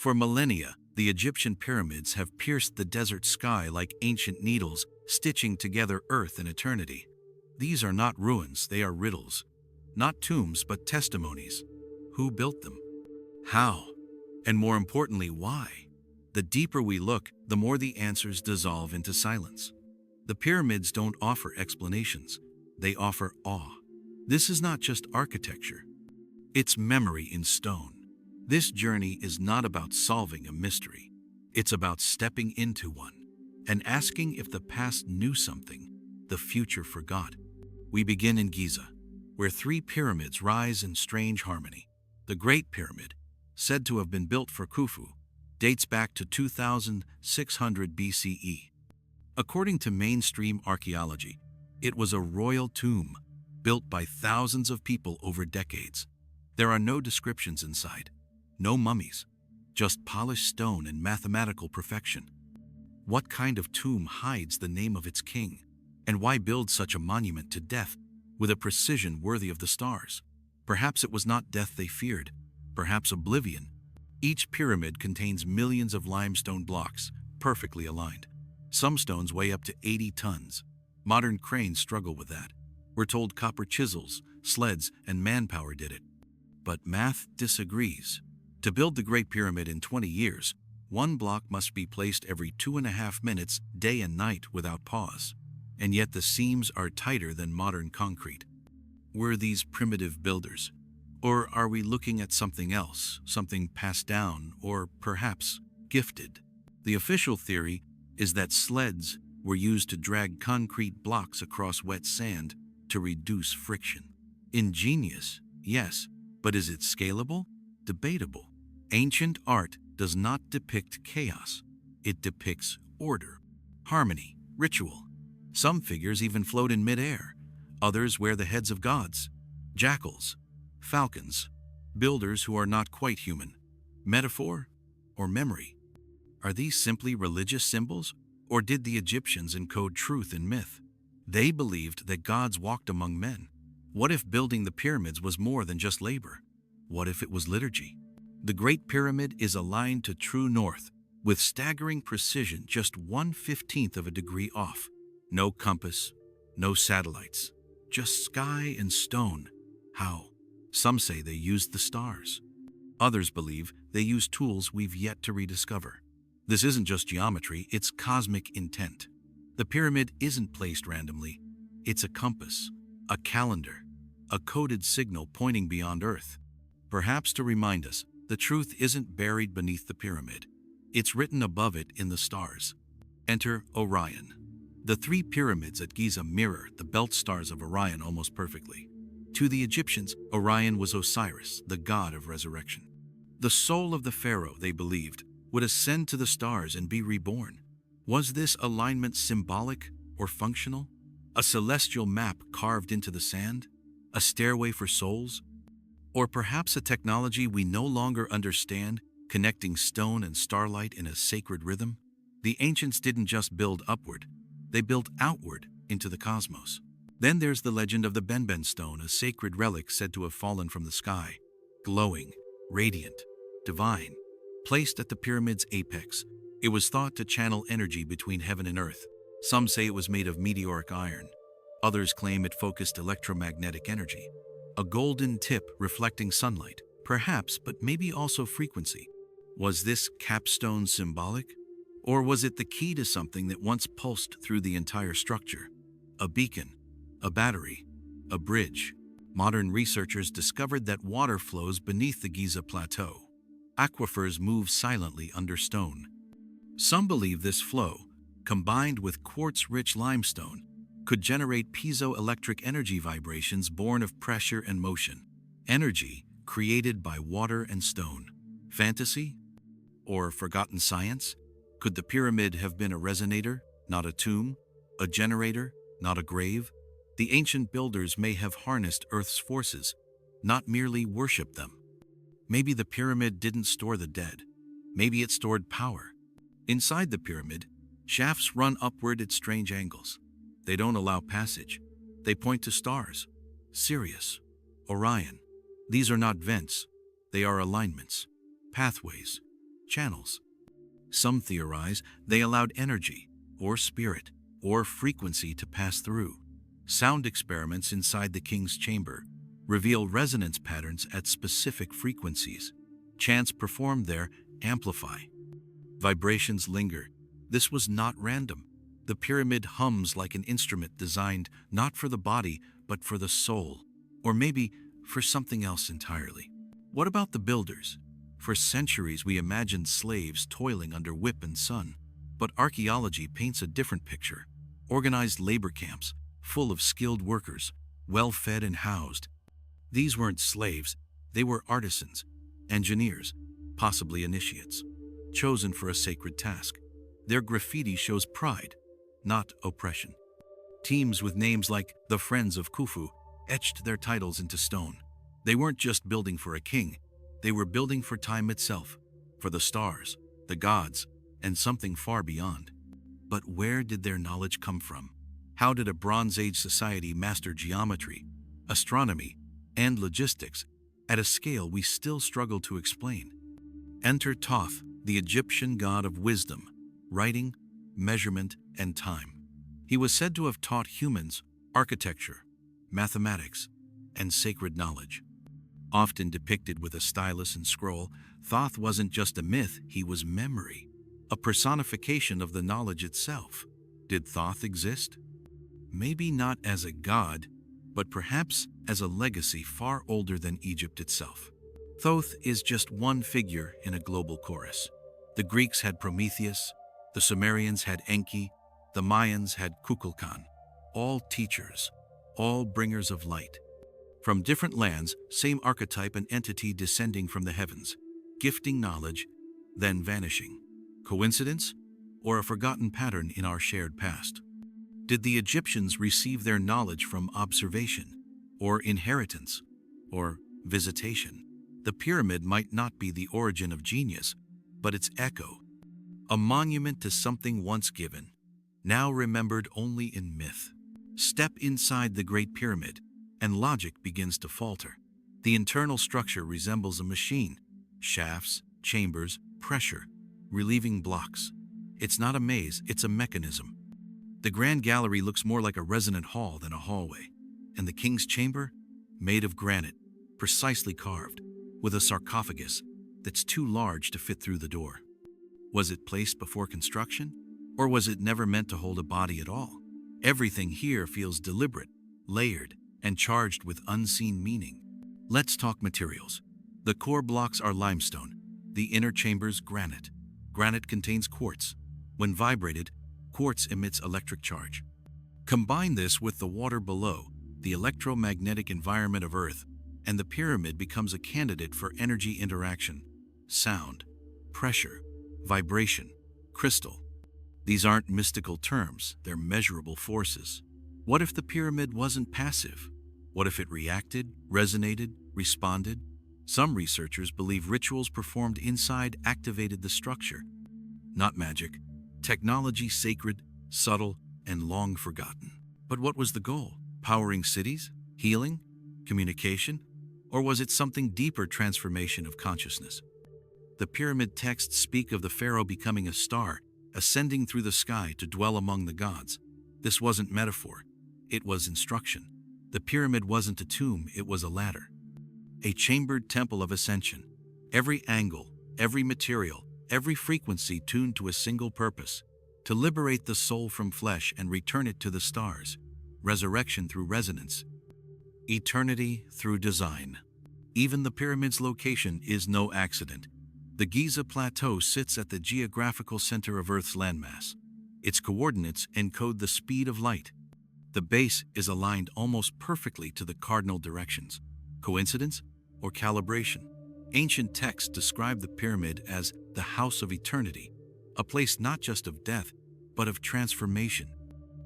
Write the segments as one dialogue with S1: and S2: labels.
S1: For millennia, the Egyptian pyramids have pierced the desert sky like ancient needles, stitching together earth and eternity. These are not ruins, they are riddles. Not tombs, but testimonies. Who built them? How? And more importantly, why? The deeper we look, the more the answers dissolve into silence. The pyramids don't offer explanations. They offer awe. This is not just architecture. It's memory in stone. This journey is not about solving a mystery. It's about stepping into one and asking if the past knew something the future forgot. We begin in Giza, where three pyramids rise in strange harmony. The Great Pyramid, said to have been built for Khufu, dates back to 2600 BCE. According to mainstream archaeology, it was a royal tomb built by thousands of people over decades. There are no descriptions inside, no mummies, just polished stone and mathematical perfection. What kind of tomb hides the name of its king? And why build such a monument to death with a precision worthy of the stars? Perhaps it was not death they feared, perhaps oblivion. Each pyramid contains millions of limestone blocks, perfectly aligned. Some stones weigh up to 80 tons. Modern cranes struggle with that. We're told copper chisels, sleds, and manpower did it. But math disagrees. To build the Great Pyramid in 20 years, one block must be placed every 2.5 minutes, day and night, without pause. And yet the seams are tighter than modern concrete. Were these primitive builders? Or are we looking at something else, something passed down, or perhaps gifted? The official theory is that sleds were used to drag concrete blocks across wet sand to reduce friction. Ingenious, yes, but is it scalable? Debatable. Ancient art does not depict chaos. It depicts order, harmony, ritual. Some figures even float in midair. Others wear the heads of gods, jackals, falcons, builders who are not quite human. Metaphor or memory? Are these simply religious symbols, or did the Egyptians encode truth in myth? They believed that gods walked among men. What if building the pyramids was more than just labor? What if it was liturgy? The Great Pyramid is aligned to true north, with staggering precision just 1/15 of a degree off. No compass, no satellites, just sky and stone. How? Some say they used the stars. Others believe they used tools we've yet to rediscover. This isn't just geometry, it's cosmic intent. The pyramid isn't placed randomly. It's a compass, a calendar, a coded signal pointing beyond Earth. Perhaps to remind us, the truth isn't buried beneath the pyramid. It's written above it in the stars. Enter Orion. The three pyramids at Giza mirror the belt stars of Orion almost perfectly. To the Egyptians, Orion was Osiris, the god of resurrection. The soul of the pharaoh, they believed, would ascend to the stars and be reborn. Was this alignment symbolic or functional? A celestial map carved into the sand? A stairway for souls? Or perhaps a technology we no longer understand, connecting stone and starlight in a sacred rhythm? The ancients didn't just build upward, they built outward into the cosmos. Then there's the legend of the Benben stone, a sacred relic said to have fallen from the sky, glowing, radiant, divine. Placed at the pyramid's apex, it was thought to channel energy between heaven and earth. Some say it was made of meteoric iron. Others claim it focused electromagnetic energy. A golden tip reflecting sunlight, perhaps, but maybe also frequency. Was this capstone symbolic? Or was it the key to something that once pulsed through the entire structure? A beacon, a battery, a bridge. Modern researchers discovered that water flows beneath the Giza plateau. Aquifers move silently under stone. Some believe this flow, combined with quartz-rich limestone, could generate piezoelectric energy vibrations born of pressure and motion. Energy created by water and stone. Fantasy? Or forgotten science? Could the pyramid have been a resonator, not a tomb? A generator, not a grave? The ancient builders may have harnessed Earth's forces, not merely worshipped them. Maybe the pyramid didn't store the dead. Maybe it stored power. Inside the pyramid, shafts run upward at strange angles. They don't allow passage. They point to stars. Sirius, Orion. These are not vents. They are alignments, pathways. channels. Some theorize they allowed energy, or spirit, or frequency to pass through. Sound experiments inside the king's chamber reveal resonance patterns at specific frequencies. Chants performed there amplify. Vibrations linger. This was not random. The pyramid hums like an instrument designed not for the body, but for the soul. Or maybe for something else entirely. What about the builders? For centuries we imagined slaves toiling under whip and sun. But archaeology paints a different picture. Organized labor camps, full of skilled workers, well-fed and housed. These weren't slaves, they were artisans, engineers, possibly initiates, chosen for a sacred task. Their graffiti shows pride, not oppression. Teams with names like the Friends of Khufu etched their titles into stone. They weren't just building for a king, they were building for time itself, for the stars, the gods, and something far beyond. But where did their knowledge come from? How did a Bronze Age society master geometry, astronomy, and logistics at a scale we still struggle to explain? Enter Thoth, the Egyptian god of wisdom, writing, measurement, and time. He was said to have taught humans architecture, mathematics, and sacred knowledge. Often depicted with a stylus and scroll, Thoth wasn't just a myth, he was memory, a personification of the knowledge itself. Did Thoth exist? Maybe not as a god, but perhaps as a legacy far older than Egypt itself. Thoth is just one figure in a global chorus. The Greeks had Prometheus, the Sumerians had Enki, the Mayans had Kukulkan, all teachers, all bringers of light. From different lands, same archetype and entity descending from the heavens, gifting knowledge, then vanishing. Coincidence? Or a forgotten pattern in our shared past? Did the Egyptians receive their knowledge from observation, or inheritance, or visitation? The pyramid might not be the origin of genius, but its echo, a monument to something once given, now remembered only in myth. Step inside the Great Pyramid, and logic begins to falter. The internal structure resembles a machine: shafts, chambers, pressure, relieving blocks. It's not a maze, it's a mechanism. The Grand Gallery looks more like a resonant hall than a hallway, and the king's chamber, made of granite, precisely carved, with a sarcophagus that's too large to fit through the door. Was it placed before construction? Or was it never meant to hold a body at all? Everything here feels deliberate, layered, and charged with unseen meaning. Let's talk materials. The core blocks are limestone, the inner chambers granite. Granite contains quartz. When vibrated, quartz emits electric charge. Combine this with the water below, the electromagnetic environment of Earth, and the pyramid becomes a candidate for energy interaction: sound, pressure, vibration, crystal. These aren't mystical terms, they're measurable forces. What if the pyramid wasn't passive? What if it reacted, resonated, responded? Some researchers believe rituals performed inside activated the structure. Not magic, technology sacred, subtle, and long forgotten. But what was the goal? Powering cities? Healing? Communication? Or was it something deeper: transformation of consciousness? The pyramid texts speak of the pharaoh becoming a star, ascending through the sky to dwell among the gods. This wasn't metaphor, it was instruction. The pyramid wasn't a tomb, it was a ladder. A chambered temple of ascension. Every angle, every material, every frequency tuned to a single purpose: to liberate the soul from flesh and return it to the stars. Resurrection through resonance. Eternity through design. Even the pyramid's location is no accident. The Giza Plateau sits at the geographical center of Earth's landmass. Its coordinates encode the speed of light. The base is aligned almost perfectly to the cardinal directions. Coincidence or calibration? Ancient texts describe the pyramid as the house of eternity, a place not just of death, but of transformation.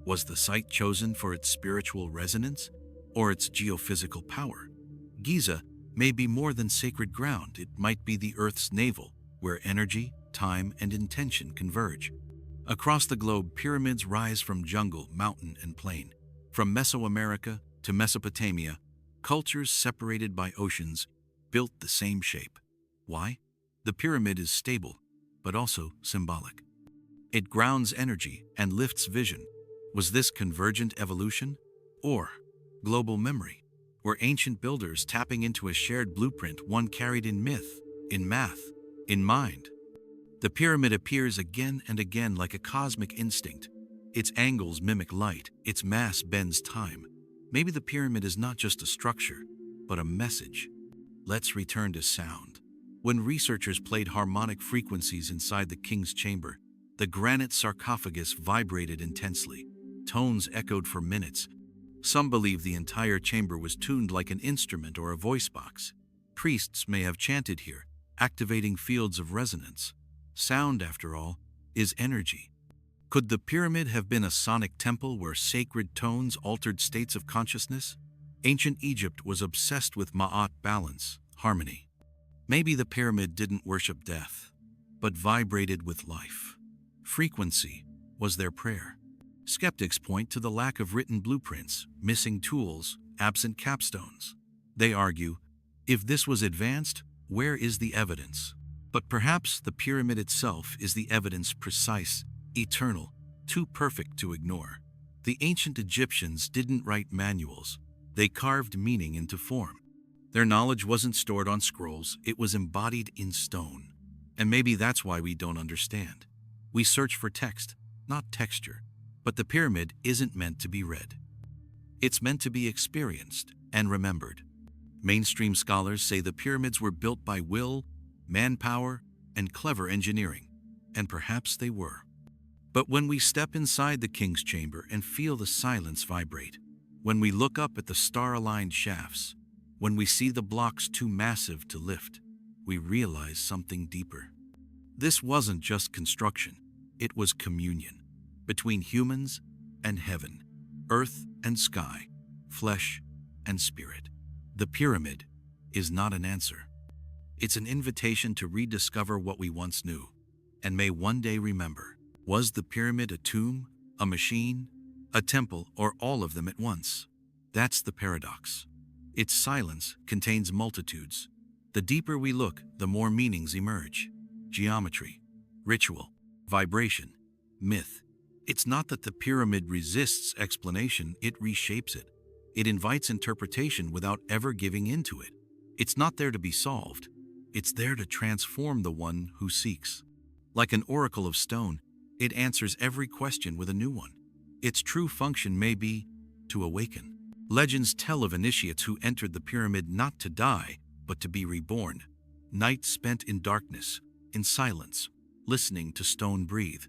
S1: Was the site chosen for its spiritual resonance or its geophysical power? Giza may be more than sacred ground, it might be the Earth's navel, where energy, time, and intention converge. Across the globe, pyramids rise from jungle, mountain, and plain. From Mesoamerica to Mesopotamia, cultures separated by oceans built the same shape. Why? The pyramid is stable, but also symbolic. It grounds energy and lifts vision. Was this convergent evolution? Or global memory? Were ancient builders tapping into a shared blueprint, one carried in myth, in math, in mind? The pyramid appears again and again like a cosmic instinct. Its angles mimic light, its mass bends time. Maybe the pyramid is not just a structure, but a message. Let's return to sound. When researchers played harmonic frequencies inside the king's chamber, the granite sarcophagus vibrated intensely. Tones echoed for minutes. Some believe the entire chamber was tuned like an instrument or a voice box. Priests may have chanted here, activating fields of resonance. Sound, after all, is energy. Could the pyramid have been a sonic temple where sacred tones altered states of consciousness? Ancient Egypt was obsessed with ma'at, balance, harmony. Maybe the pyramid didn't worship death, but vibrated with life. Frequency was their prayer. Skeptics point to the lack of written blueprints, missing tools, absent capstones. They argue, if this was advanced, where is the evidence? But perhaps the pyramid itself is the evidence, precise, eternal, too perfect to ignore. The ancient Egyptians didn't write manuals. They carved meaning into form. Their knowledge wasn't stored on scrolls, it was embodied in stone. And maybe that's why we don't understand. We search for text, not texture. But the pyramid isn't meant to be read. It's meant to be experienced and remembered. Mainstream scholars say the pyramids were built by will, manpower, and clever engineering. And perhaps they were. But when we step inside the king's chamber and feel the silence vibrate, when we look up at the star-aligned shafts, when we see the blocks too massive to lift, we realize something deeper. This wasn't just construction, it was communion. Between humans and heaven, earth and sky, flesh and spirit. The pyramid is not an answer. It's an invitation to rediscover what we once knew, and may one day remember. Was the pyramid a tomb, a machine, a temple, or all of them at once? That's the paradox. Its silence contains multitudes. The deeper we look, the more meanings emerge. Geometry, ritual, vibration, myth. It's not that the pyramid resists explanation, it reshapes it. It invites interpretation without ever giving in to it. It's not there to be solved. It's there to transform the one who seeks. Like an oracle of stone, it answers every question with a new one. Its true function may be to awaken. Legends tell of initiates who entered the pyramid not to die, but to be reborn. Nights spent in darkness, in silence, listening to stone breathe.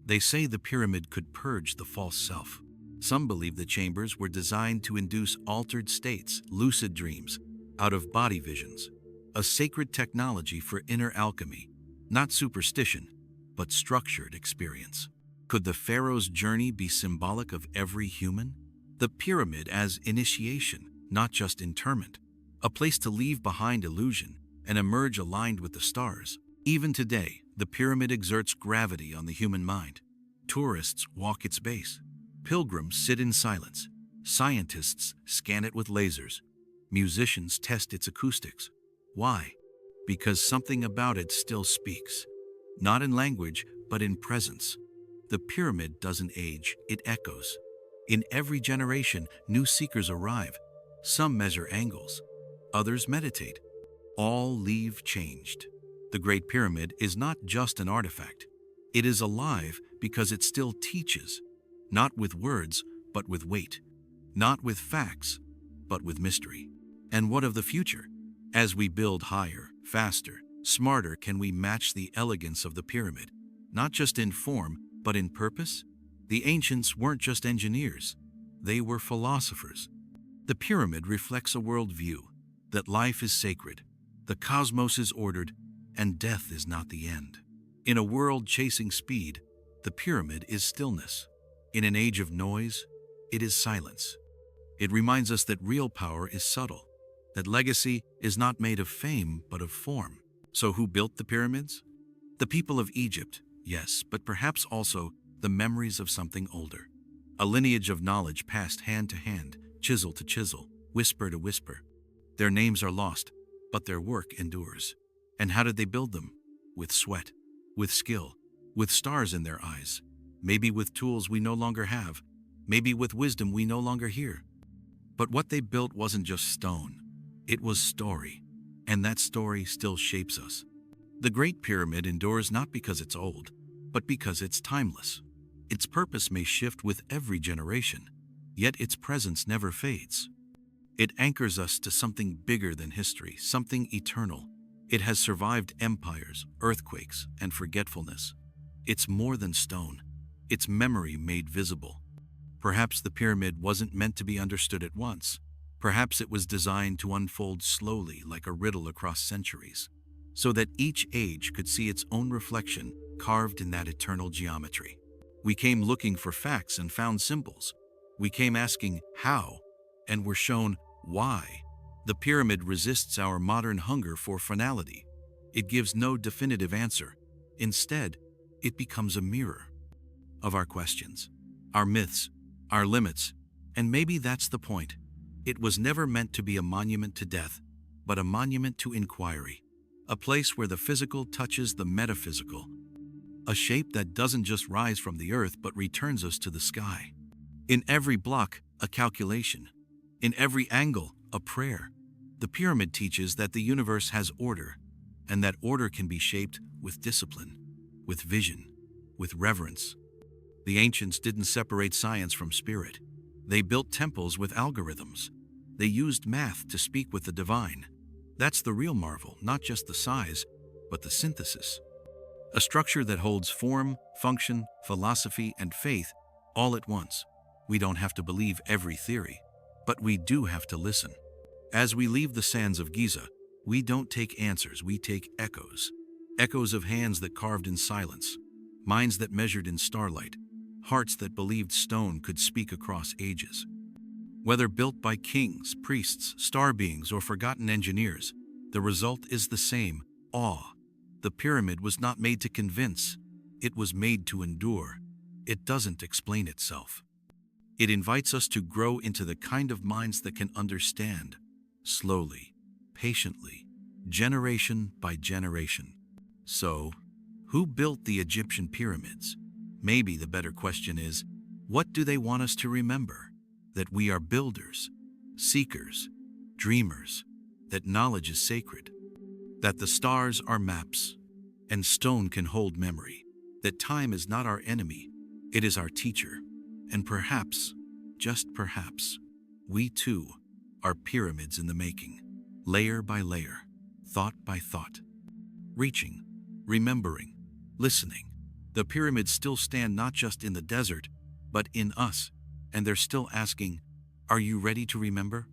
S1: They say the pyramid could purge the false self. Some believe the chambers were designed to induce altered states, lucid dreams, out-of-body visions. A sacred technology for inner alchemy, not superstition, but structured experience. Could the pharaoh's journey be symbolic of every human? The pyramid as initiation, not just interment. A place to leave behind illusion and emerge aligned with the stars. Even today, the pyramid exerts gravity on the human mind. Tourists walk its base. Pilgrims sit in silence. Scientists scan it with lasers. Musicians test its acoustics. Why? Because something about it still speaks. Not in language, but in presence. The pyramid doesn't age, it echoes. In every generation, new seekers arrive. Some measure angles. Others meditate. All leave changed. The Great Pyramid is not just an artifact. It is alive because it still teaches, not with words, but with weight. Not with facts, but with mystery. And what of the future? As we build higher, faster, smarter, can we match the elegance of the pyramid? Not just in form, but in purpose? The ancients weren't just engineers. They were philosophers. The pyramid reflects a worldview that life is sacred, the cosmos is ordered, and death is not the end. In a world chasing speed, the pyramid is stillness. In an age of noise, it is silence. It reminds us that real power is subtle, that legacy is not made of fame but of form. So who built the pyramids? The people of Egypt, yes, but perhaps also the memories of something older. A lineage of knowledge passed hand to hand, chisel to chisel, whisper to whisper. Their names are lost, but their work endures. And how did they build them? With sweat, with skill, with stars in their eyes, maybe with tools we no longer have, maybe with wisdom we no longer hear. But what they built wasn't just stone, it was story, and that story still shapes us. The Great Pyramid endures not because it's old, but because it's timeless. Its purpose may shift with every generation, yet its presence never fades. It anchors us to something bigger than history, something eternal. It has survived empires, earthquakes, and forgetfulness. It's more than stone. It's memory made visible. Perhaps the pyramid wasn't meant to be understood at once. Perhaps it was designed to unfold slowly like a riddle across centuries, so that each age could see its own reflection carved in that eternal geometry. We came looking for facts and found symbols. We came asking how, and were shown why. The pyramid resists our modern hunger for finality. It gives no definitive answer. Instead, it becomes a mirror of our questions, our myths, our limits, and maybe that's the point. It was never meant to be a monument to death, but a monument to inquiry, a place where the physical touches the metaphysical, a shape that doesn't just rise from the earth but returns us to the sky. In every block, a calculation. In every angle, a prayer. The pyramid teaches that the universe has order, and that order can be shaped with discipline, with vision, with reverence. The ancients didn't separate science from spirit. They built temples with algorithms. They used math to speak with the divine. That's the real marvel, not just the size, but the synthesis. A structure that holds form, function, philosophy, and faith all at once. We don't have to believe every theory, but we do have to listen. As we leave the sands of Giza, we don't take answers, we take echoes. Echoes of hands that carved in silence, minds that measured in starlight, hearts that believed stone could speak across ages. Whether built by kings, priests, star beings, or forgotten engineers, the result is the same: awe. The pyramid was not made to convince, it was made to endure. It doesn't explain itself. It invites us to grow into the kind of minds that can understand, slowly, patiently, generation by generation. So, who built the Egyptian pyramids? Maybe the better question is, what do they want us to remember? That we are builders, seekers, dreamers, that knowledge is sacred, that the stars are maps, and stone can hold memory, that time is not our enemy, it is our teacher, and perhaps, just perhaps, we too are pyramids in the making, layer by layer, thought by thought, reaching, remembering, listening. The pyramids still stand not just in the desert, but in us, and they're still asking, are you ready to remember?